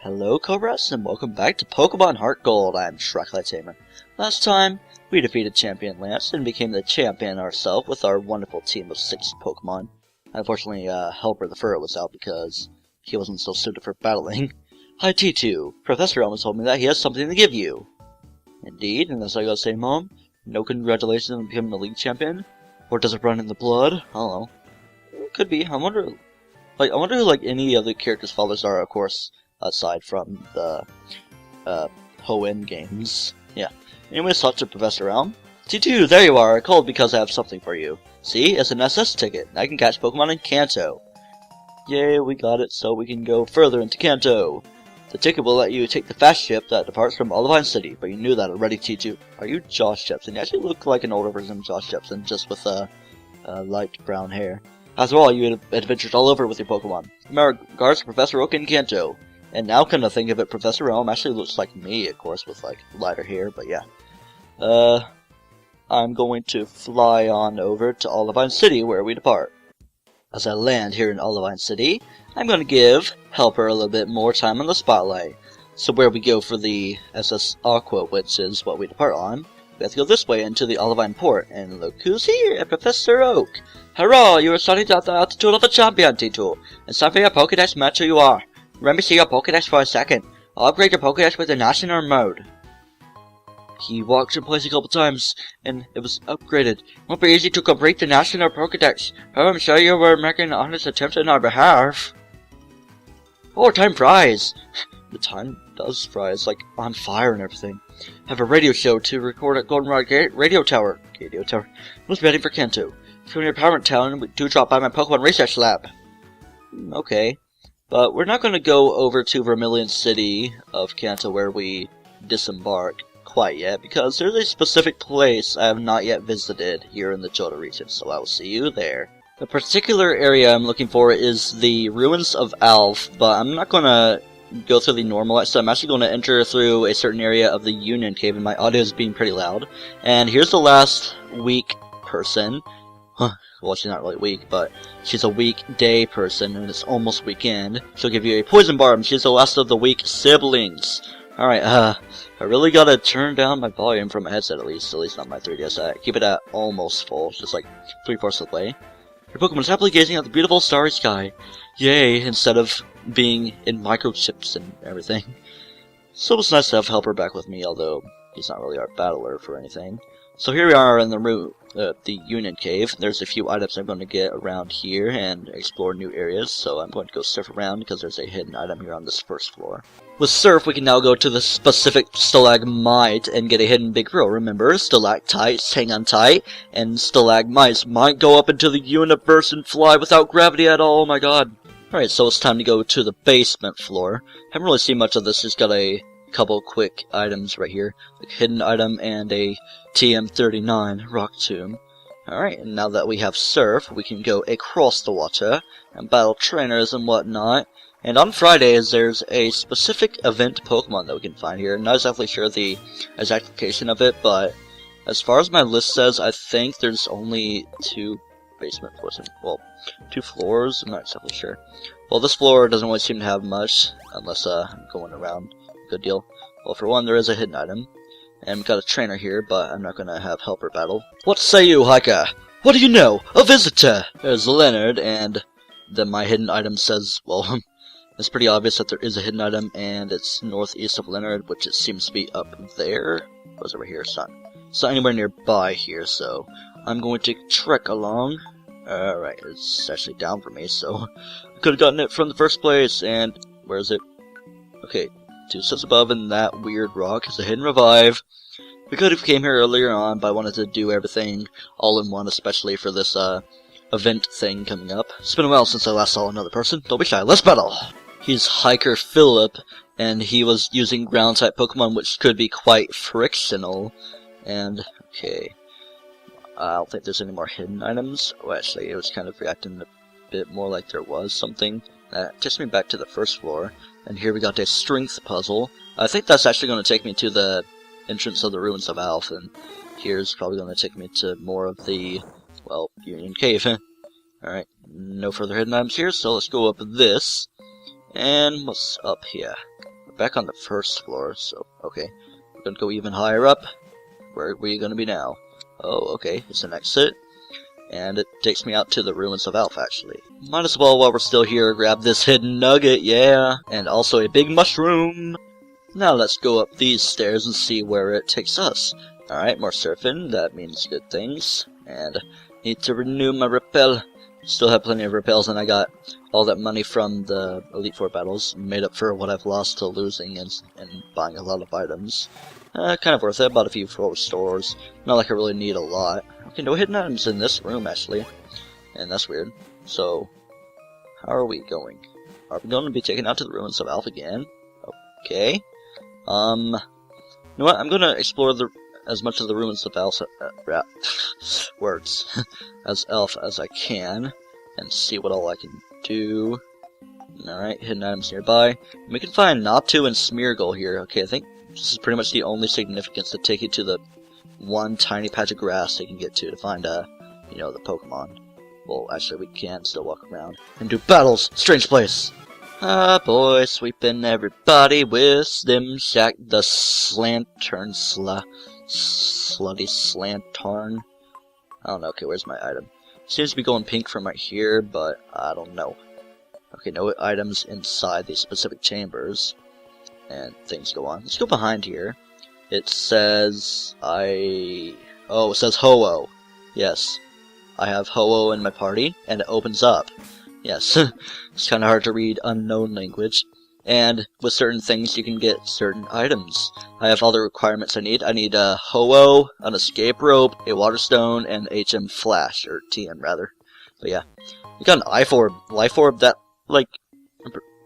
Hello Cobras, and welcome back to Pokemon Heart Gold. I'm TryclydeTamer. Last time, we defeated Champion Lance and became the champion ourselves with our wonderful team of 6 Pokemon. Unfortunately, Helper the Furrow was out because he wasn't so suited for battling. Hi T2, Professor Elm told me that he has something to give you. Indeed, and as I gotta say, Mom, no congratulations on becoming the league champion? Or does it run in the blood? I don't know. It could be. I wonder who any other characters' fathers are, of course. Aside from the Hoenn games. Yeah. Anyways, talk to Professor Elm. T2, there you are. I called because I have something for you. See, it's an SS ticket. I can catch Pokemon in Kanto. Yay, we got it, so we can go further into Kanto. The ticket will let you take the fast ship that departs from Olivine City, but you knew that already, T2. Are you Josh Jepson? You actually look like an older version of Josh Jepson, just with light brown hair. After all, you had adventured all over with your Pokemon. My regards, Professor Oak in Kanto. And now, come to think of it, Professor Elm actually looks like me, of course, with, lighter hair, but yeah. I'm going to fly on over to Olivine City, where we depart. As I land here in Olivine City, I'm going to give Helper a little bit more time on the spotlight. So where we go for the SS Aqua, which is what we depart on, we have to go this way into the Olivine Port, and look who's here, Professor Oak! Hurrah, you are starting at the altitude of a champion, T2. It's time for your Pokédex match who you are. Let me see your Pokédex for a second. I'll upgrade your Pokédex with the National mode. He walked in place a couple times, and it was upgraded. Won't be easy to complete the National Pokédex. However, I'm sure you were making honest attempts on our behalf. Oh, time flies! The time does fly. It's like on fire and everything. I have a radio show to record at Goldenrod Radio Tower. Radio Tower. I was heading for Kanto. From your parent town, we do drop by my Pokemon Research Lab. Okay. But we're not going to go over to Vermilion City of Kanto where we disembark quite yet, because there's a specific place I have not yet visited here in the Johto region, so I will see you there. The particular area I'm looking for is the Ruins of Alph, but I'm not going to go through the normal exit. I'm actually going to enter through a certain area of the Union Cave, and my audio is being pretty loud. And here's the last weak person. Well, she's not really weak, but she's a weekday person, and it's almost weekend. She'll give you a poison barb. She's the last of the weak siblings. Alright, I really gotta turn down my volume from my headset at least not my 3DS. I keep it at almost full, just like 3/4 of the way. Your Pokemon is happily gazing at the beautiful starry sky. Yay, instead of being in microchips and everything. So it's nice to have Helper back with me, although he's not really our battler for anything. So here we are in the Union Cave. There's a few items I'm going to get around here and explore new areas, so I'm going to go surf around because there's a hidden item here on this first floor. With Surf, we can now go to the specific stalagmite and get a hidden big row. Remember, stalactites hang on tight, and stalagmites might go up into the universe and fly without gravity at all. Oh my god. Alright, so it's time to go to the basement floor. Haven't really seen much of this, just got a couple quick items right here. A hidden item and a TM39 rock tomb. Alright, and now that we have Surf, we can go across the water and battle trainers and whatnot. And on Fridays, there's a specific event Pokemon that we can find here. Not exactly sure the exact location of it, but as far as my list says, I think there's only 2 basement floors. Well, 2 floors, I'm not exactly sure. Well, this floor doesn't really seem to have much, unless I'm going around. Good deal. Well, for one, there is a hidden item. And we've got a trainer here, but I'm not going to have Helper battle. What say you, hiker? What do you know? A visitor! There's Leonard, and then my hidden item says, well, it's pretty obvious that there is a hidden item, and it's northeast of Leonard, which it seems to be up there. Or is it right here? It's not anywhere nearby here, so I'm going to trek along. Alright, it's actually down for me, so I could have gotten it from the first place, and where is it? Okay. 2 steps above, and that weird rock is a hidden revive. We could have came here earlier on, but I wanted to do everything all in one, especially for this event thing coming up. It's been a while since I last saw another person. Don't be shy, let's battle! He's Hiker Philip, and he was using ground-type Pokemon, which could be quite frictional. And, okay, I don't think there's any more hidden items. Oh, actually, it was kind of reacting a bit more like there was something. That takes me back to the first floor. And here we got a strength puzzle. I think that's actually going to take me to the entrance of the Ruins of Alph, and here's probably going to take me to more of the, well, Union Cave. Alright, no further hidden items here, so let's go up this. And what's up here? back on the first floor, so, okay. We're gonna go even higher up. Where are we gonna be now? Oh, okay, it's an exit. And it takes me out to the ruins of Alpha, actually. Might as well, while we're still here, grab this hidden nugget, yeah! And also a big mushroom! Now let's go up these stairs and see where it takes us. Alright, more surfing, that means good things. And need to renew my repel. Still have plenty of repels, and I got all that money from the Elite Four battles, made up for what I've lost to losing and buying a lot of items. Kind of worth it, bought a few for stores. Not like I really need a lot. Okay, no hidden items in this room, actually. And that's weird. So, how are we going? Are we going to be taken out to the ruins of Alpha again? Okay. You know what? I'm gonna explore as much of the ruins of Alpha, words, as Alpha as I can, and see what all I can do. Alright, hidden items nearby. And we can find Natu and Smeargle here. Okay, I think this is pretty much the only significance to take you to the one tiny patch of grass they can get to find, you know, the Pokemon. Well, actually, we can still walk around and do battles! Strange place! Ah, boy, sweeping everybody with them shack the slantern slutty slantarn. I don't know, okay, where's my item? Seems to be going pink from right here, but I don't know. Okay, no items inside these specific chambers. And things go on. Let's go behind here. It says oh, it says Ho-Oh. Yes. I have Ho-Oh in my party, and it opens up. Yes. It's kind of hard to read unknown language. And with certain things, you can get certain items. I have all the requirements I need. I need a Ho-Oh, an escape rope, a water stone, and HM Flash, or TN rather. But yeah. We got an life orb that, like,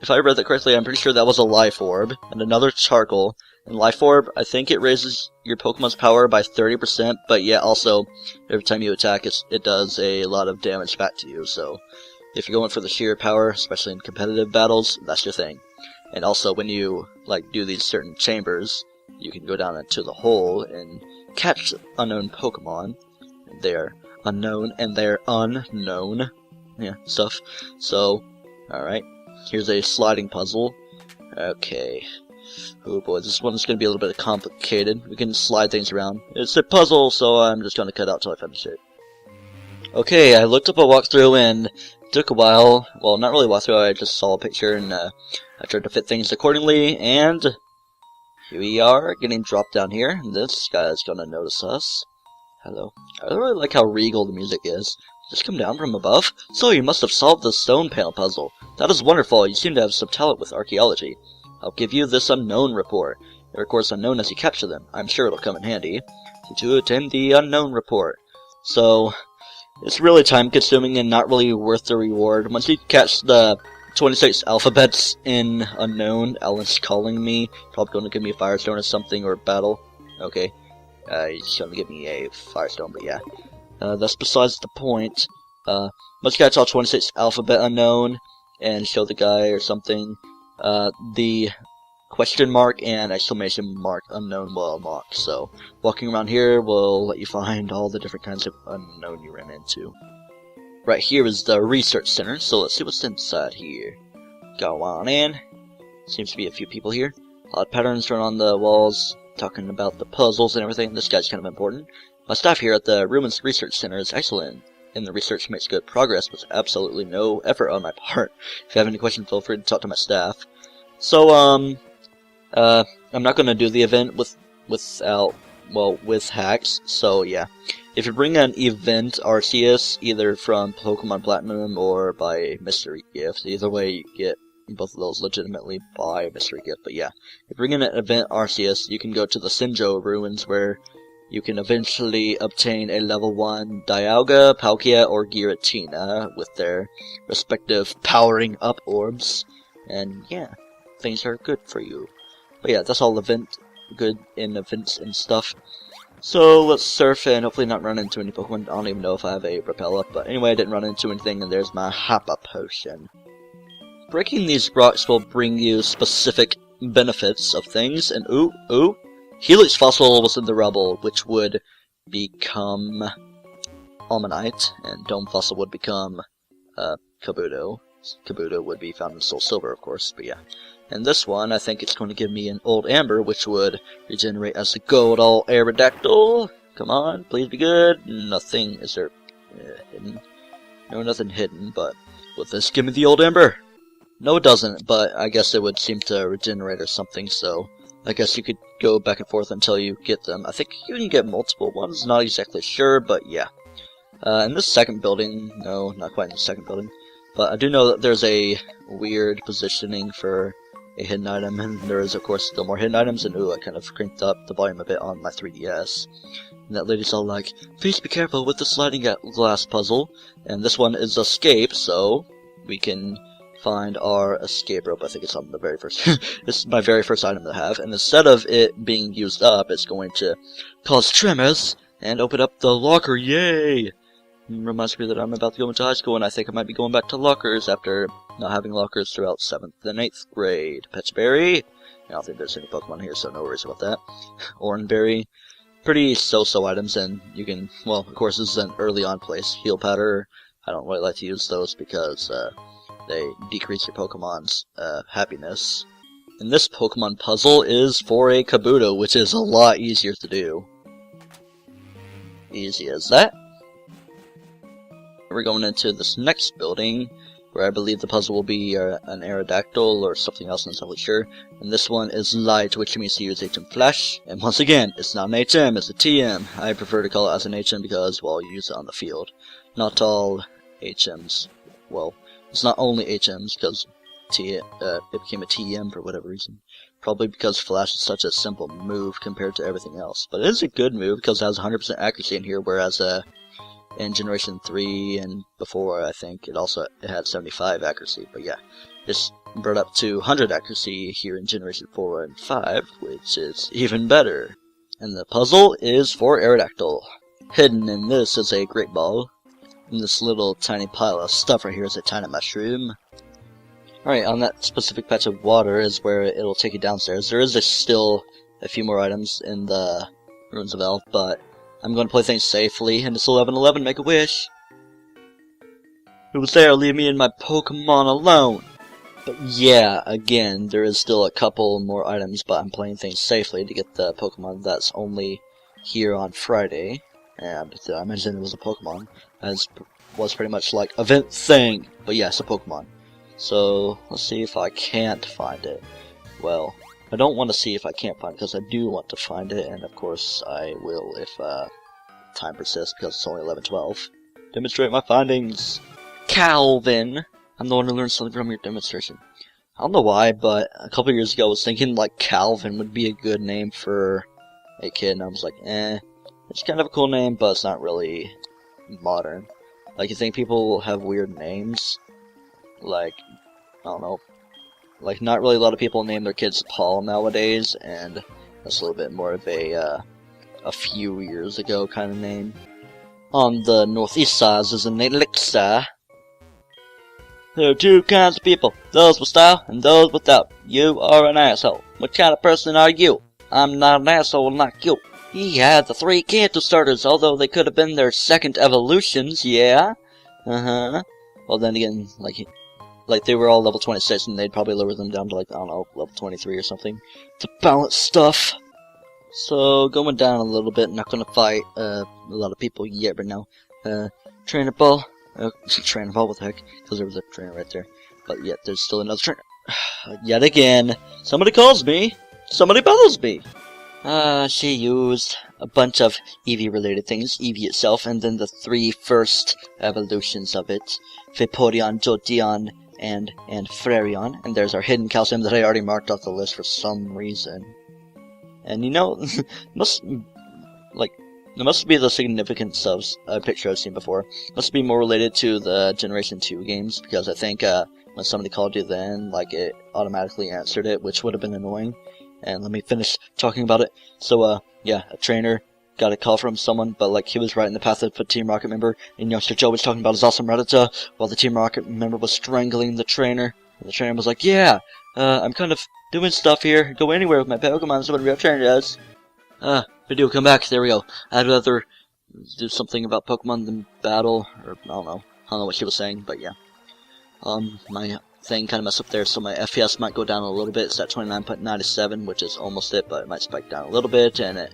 if I read that correctly, I'm pretty sure that was a life orb, and another charcoal. And life orb, I think it raises your Pokemon's power by 30%, but yeah, also, every time you attack, it does a lot of damage back to you, so if you're going for the sheer power, especially in competitive battles, that's your thing. And also, when you, like, do these certain chambers, you can go down into the hole and catch unknown Pokemon. They're unknown, and they're unknown. Yeah, stuff. So, alright. Here's a sliding puzzle. Okay. Oh boy, this one's gonna be a little bit complicated. We can slide things around. It's a puzzle, so I'm just gonna cut out till I finish it. Okay, I looked up a walkthrough and it took a while. Well, not really a walkthrough, I just saw a picture and I tried to fit things accordingly, and here we are, getting dropped down here. This guy's gonna notice us. Hello. I really like how regal the music is. Just come down from above? So you must have solved the stone panel puzzle. That is wonderful. You seem to have some talent with archaeology. I'll give you this unknown report. It records unknown as you capture them. I'm sure it'll come in handy. To attend the unknown report. So, it's really time-consuming and not really worth the reward. Once you catch the 26 alphabets in unknown, Alan's calling me. Probably going to give me a firestone or something, or battle. Okay. He's going to give me a firestone, but yeah. That's besides the point. Once you catch all 26 alphabet unknown, and show the guy or something, the question mark and exclamation mark unknown will unlock. So, walking around here will let you find all the different kinds of unknown you ran into. Right here is the research center, so let's see what's inside here. Go on in. Seems to be a few people here. A lot of patterns drawn on the walls, talking about the puzzles and everything. This guy's kind of important. My staff here at the Ruins Research Center is excellent, and the research makes good progress with absolutely no effort on my part. If you have any questions, feel free to talk to my staff. So, I'm not gonna do the event with hacks, so yeah. If you bring an event Arceus, either from Pokemon Platinum or by mystery gift, either way you get both of those legitimately by mystery gift, but yeah. If you bring in an event Arceus, you can go to the Sinjoh ruins where you can eventually obtain a level 1 Dialga, Palkia, or Giratina with their respective powering up orbs. And yeah, things are good for you. But yeah, that's all good in events and stuff. So let's surf and hopefully not run into any Pokemon. I don't even know if I have a repel up, but anyway, I didn't run into anything, and there's my Hapa Potion. Breaking these rocks will bring you specific benefits of things, and ooh, Helix Fossil was in the rubble, which would become Almanite, and Dome Fossil would become Kabuto. Kabuto would be found in Soul Silver, of course, but yeah. And this one, I think it's going to give me an Old Amber, which would regenerate as a Gold Aerodactyl. Come on, please be good. Nothing, is there hidden? No, nothing hidden, but will this give me the Old Amber? No, it doesn't, but I guess it would seem to regenerate or something, so I guess you could go back and forth until you get them. I think you can get multiple ones, not exactly sure, but yeah. In this second building, no, not quite in the second building, but I do know that there's a weird positioning for a hidden item, and there is, of course, still more hidden items, and ooh, I kind of cranked up the volume a bit on my 3DS. And that lady's all like, please be careful with the sliding glass puzzle, and this one is escape, so we can find our escape rope. I think it's on the very first, this is my very first item to have, and instead of it being used up, it's going to cause tremors, and open up the locker, yay! Reminds me that I'm about to go into high school, and I think I might be going back to lockers after not having lockers throughout 7th and 8th grade. Petchberry. I don't think there's any Pokemon here, so no worries about that. Oranberry. Pretty so-so items, and you can, well, of course, this is an early on place. Heal Powder. I don't really like to use those because they decrease your Pokemon's happiness. And this Pokemon puzzle is for a Kabuto, which is a lot easier to do. Easy as that. We're going into this next building, where I believe the puzzle will be an Aerodactyl or something else, I'm not really sure. And this one is Light, which means to use HM Flash. And once again, it's not an HM, it's a TM. I prefer to call it as an HM because, well, you use it on the field. Not all HMs, well, it's not only HMs, because it became a TM for whatever reason. Probably because Flash is such a simple move compared to everything else. But it is a good move because it has 100% accuracy in here, whereas in Generation 3 and before, I think, it had 75 accuracy, but yeah, it's brought up to 100 accuracy here in Generation 4 and 5, which is even better. And the puzzle is for Aerodactyl. Hidden in this is a Great Ball, and this little tiny pile of stuff right here is a tiny mushroom. Alright, on that specific patch of water is where it'll take you downstairs. There is still a few more items in the Ruins of Elf, but I'm going to play things safely, and it's 11:11, make a wish. Who was there? Leave me and my Pokemon alone. But yeah, again, there is still a couple more items, but I'm playing things safely to get the Pokemon that's only here on Friday. And I mentioned it was a Pokemon, as was pretty much like event thing. But yeah, it's a Pokemon. So let's see if I can't find it. Well, I don't want to see if I can't find it, because I do want to find it, and of course I will if time persists, because it's only 11:12. Demonstrate my findings! Calvin! I'm the one who learned something from your demonstration. I don't know why, but a couple years ago I was thinking like Calvin would be a good name for a kid, and I was like, it's kind of a cool name, but it's not really modern. Like, you think people have weird names? Like, I don't know. Like, not really a lot of people name their kids Paul nowadays, and that's a little bit more of a few years ago kind of name. On the northeast side is an elixir. There are two kinds of people, those with style and those without. You are an asshole. What kind of person are you? I'm not an asshole like you. He had the 3 Kanto starters, although they could have been their second evolutions, yeah? Well, then again, like they were all level 26, and they'd probably lower them down to, like, I don't know, level 23 or something, to balance stuff. So, going down a little bit, not gonna fight a lot of people yet right now. Trainer ball. Trainer ball, what the heck? Because there was a trainer right there. But yet, there's still another trainer. Yet again, somebody calls me. Somebody bothers me. She used a bunch of Eevee-related things, Eevee itself, and then the 3 first evolutions of it. Vaporeon, Jolteon, and Flareon. And there's our hidden calcium that I already marked off the list for some reason. And you know, it must be the significance of a picture I've seen before. Must be more related to the Generation 2 games, because I think when somebody called you then, like, it automatically answered it, which would have been annoying. And let me finish talking about it. So, yeah, a trainer got a call from someone, but, like, he was right in the path of a Team Rocket member, and Youngster Joe was talking about his awesome Rattata, while the Team Rocket member was strangling the trainer. And the trainer was like, yeah, I'm kind of doing stuff here, go anywhere with my Pokemon, that's what a real trainer does. Video, come back, there we go. I'd rather do something about Pokemon than battle, or, I don't know what she was saying, but yeah. My thing kind of messed up there, so my FPS might go down a little bit. It's at 29.97, which is almost it, but it might spike down a little bit, and it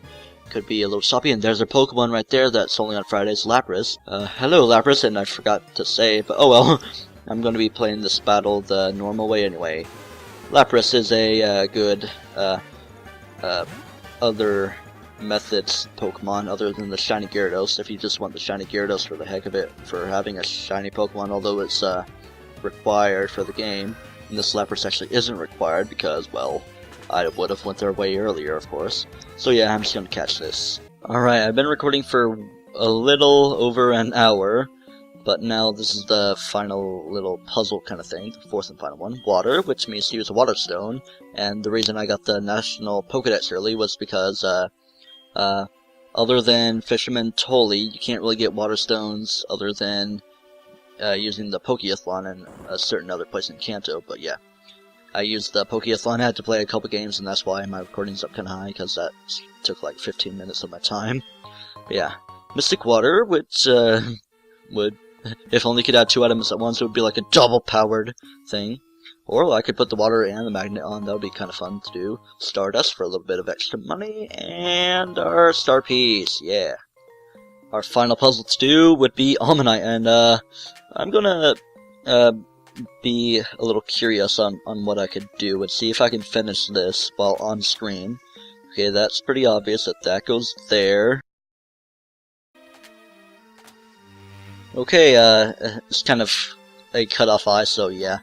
could be a little choppy. And there's a Pokemon right there that's only on Fridays, Lapras. Hello, Lapras, and I forgot to say, but oh well. I'm going to be playing this battle the normal way anyway. Lapras is a good other methods Pokemon other than the shiny Gyarados, if you just want the shiny Gyarados for the heck of it, for having a shiny Pokemon, although it's required for the game. And this Lapras actually isn't required because, well, I would have went there way earlier, of course. So yeah, I'm just going to catch this. Alright, I've been recording for a little over an hour. But now this is the final little puzzle kind of thing, the fourth and final one. Water, which means to use a water stone. And the reason I got the National Pokedex early was because, other than Fisherman Tolly, you can't really get water stones other than using the Pokeathlon in a certain other place in Kanto. But yeah, I used the Pokeathlon, I had to play a couple games, and that's why my recording's up kind of high, because that took like 15 minutes of my time. But yeah, Mystic Water, which would... If only could add 2 items at once, it would be like a double-powered thing. Or I could put the water and the magnet on, that would be kind of fun to do. Stardust for a little bit of extra money, and our star piece, yeah. Our final puzzle to do would be Almanite, and I'm gonna be a little curious on what I could do, and see if I can finish this while on screen. Okay, that's pretty obvious that goes there. Okay, it's kind of a cut-off eye, so yeah.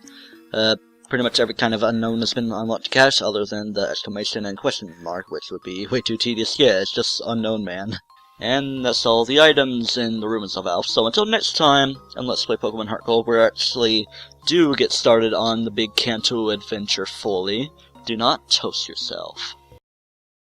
Pretty much every kind of unknown has been unlocked to catch, other than the exclamation and question mark, which would be way too tedious. Yeah, it's just unknown, man. And that's all the items in the Ruins of Alph. So until next time, and Let's Play Pokemon Heart Gold, we actually do get started on the big Kanto adventure fully. Do not toast yourself.